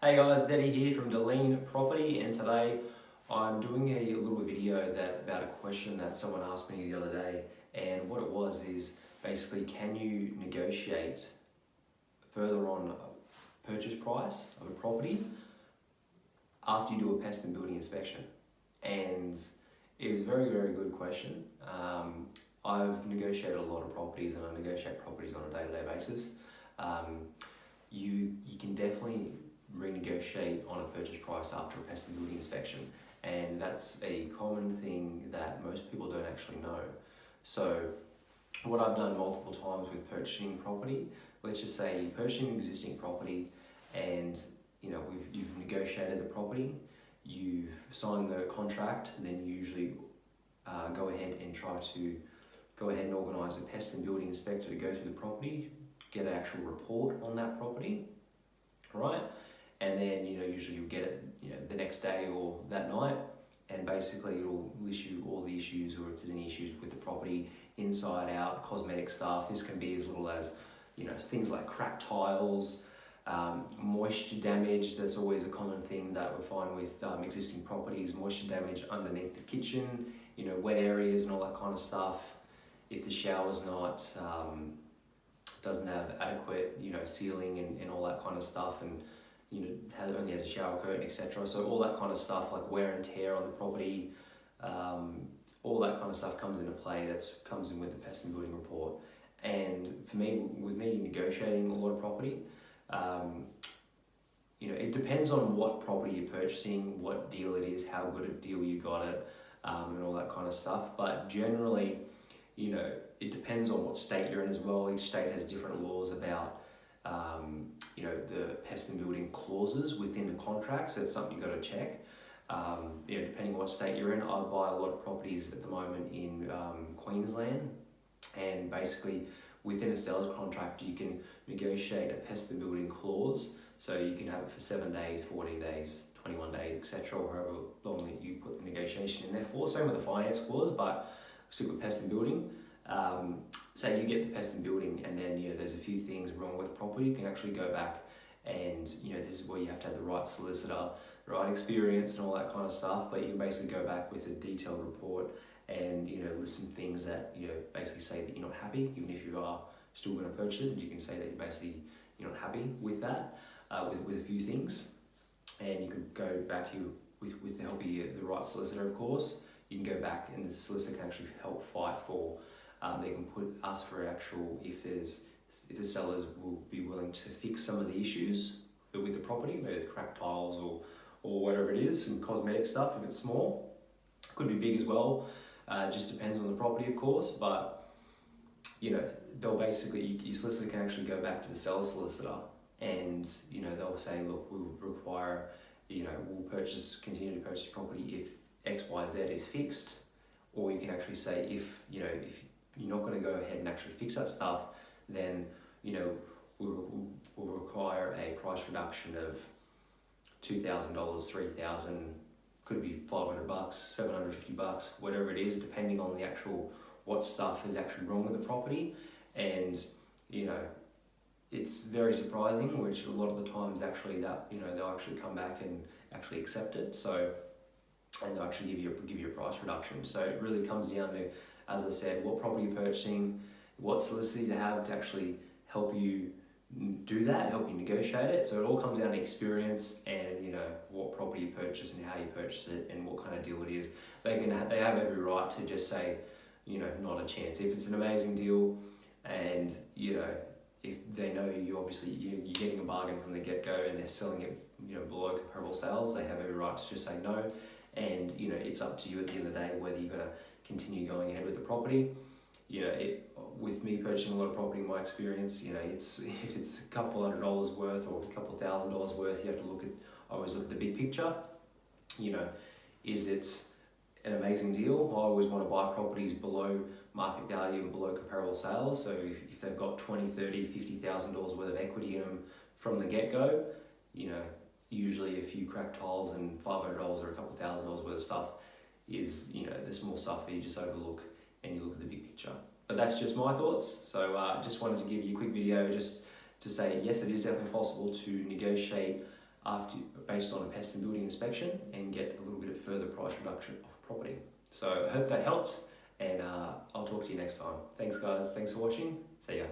Hey guys, Zeddy here from Dilleen Property, and today I'm doing a little video about a question that someone asked me the other day. And what it was is basically, can you negotiate further on a purchase price of a property after you do a pest and building inspection? And it was a very, very good question. I've negotiated a lot of properties, and I negotiate properties on a day-to-day basis. You can definitely renegotiate on a purchase price after a pest and building inspection, and that's a common thing that most people don't actually know. So what I've done multiple times with purchasing property, let's just say you're purchasing an existing property, and you've negotiated the property, you've signed the contract, and then you usually go ahead and organise a pest and building inspector to go through the property, get an actual report on that property, right? And then usually you'll get it the next day or that night, and basically it'll list you all the issues, or if there's any issues with the property, inside out, cosmetic stuff. This can be as little as things like cracked tiles, moisture damage. That's always a common thing that we find with existing properties. Moisture damage underneath the kitchen, wet areas and all that kind of stuff. If the shower's not doesn't have adequate ceiling and all that kind of stuff, and only has a shower curtain, etc. So all that kind of stuff, like wear and tear on the property, all that kind of stuff comes into play. That comes in with the pest and building report. And for me, with me negotiating a lot of property, it depends on what property you're purchasing, what deal it is, how good a deal you got it, and all that kind of stuff. But generally, it depends on what state you're in as well. Each state has different laws about the pest and building clauses within the contract, so it's something you've got to check. Depending on what state you're in, I buy a lot of properties at the moment in Queensland, and basically within a sales contract you can negotiate a pest and building clause, so you can have it for 7 days, 14 days, 21 days, etc., or however long that you put the negotiation in there for. Same with the finance clause, but stick with pest and building. Say you get the pest and building, and then there's a few things wrong with the property, you can actually go back and this is where you have to have the right solicitor, the right experience and all that kind of stuff. But you can basically go back with a detailed report and list some things that basically say that you're not happy, even if you are still going to purchase it. You can say that you're not happy with that, with a few things, and you could go back to with the help of the right solicitor, of course. You can go back, and the solicitor can actually help fight for. They can ask for actual, if the sellers will be willing to fix some of the issues with the property, maybe cracked tiles or whatever it is, and cosmetic stuff if it's small. Could be big as well. Just depends on the property, of course. But they'll basically, your solicitor can actually go back to the seller solicitor, and they'll say, look, we'll require, we'll continue to purchase property if X, Y, Z is fixed. Or you can actually say, if you're not going to go ahead and actually fix that stuff, then we'll require a price reduction of $2,000, $3,000, could be $500, $750, whatever it is, depending on the actual what stuff is actually wrong with the property. And it's very surprising, which a lot of the times actually that they'll actually come back and actually accept it. So, and they'll actually give you a price reduction. So it really comes down to, as I said, what property you're purchasing, what solicitor you have to actually help you do that, help you negotiate it. So it all comes down to experience and what property you purchase and how you purchase it and what kind of deal it is. They have every right to just say, not a chance. If it's an amazing deal, and if they know you're getting a bargain from the get-go, and they're selling it below comparable sales, they have every right to just say no. And it's up to you at the end of the day whether you're going to continue going ahead with the property. With me purchasing a lot of property, in my experience, if it's a couple $100 worth or a couple $1,000 worth, you have to always look at the big picture. Is it an amazing deal? I always want to buy properties below market value and below comparable sales. So if they've got $20,000, $30,000, $50,000 worth of equity in them from the get-go, usually a few cracked tiles and $500 or a couple $1,000 worth of stuff is the small stuff that you just overlook, and you look at the big picture. But that's just my thoughts. So just wanted to give you a quick video just to say, yes, it is definitely possible to negotiate based on a pest and building inspection and get a little bit of further price reduction of property. So I hope that helped, and I'll talk to you next time. Thanks guys, thanks for watching, see ya.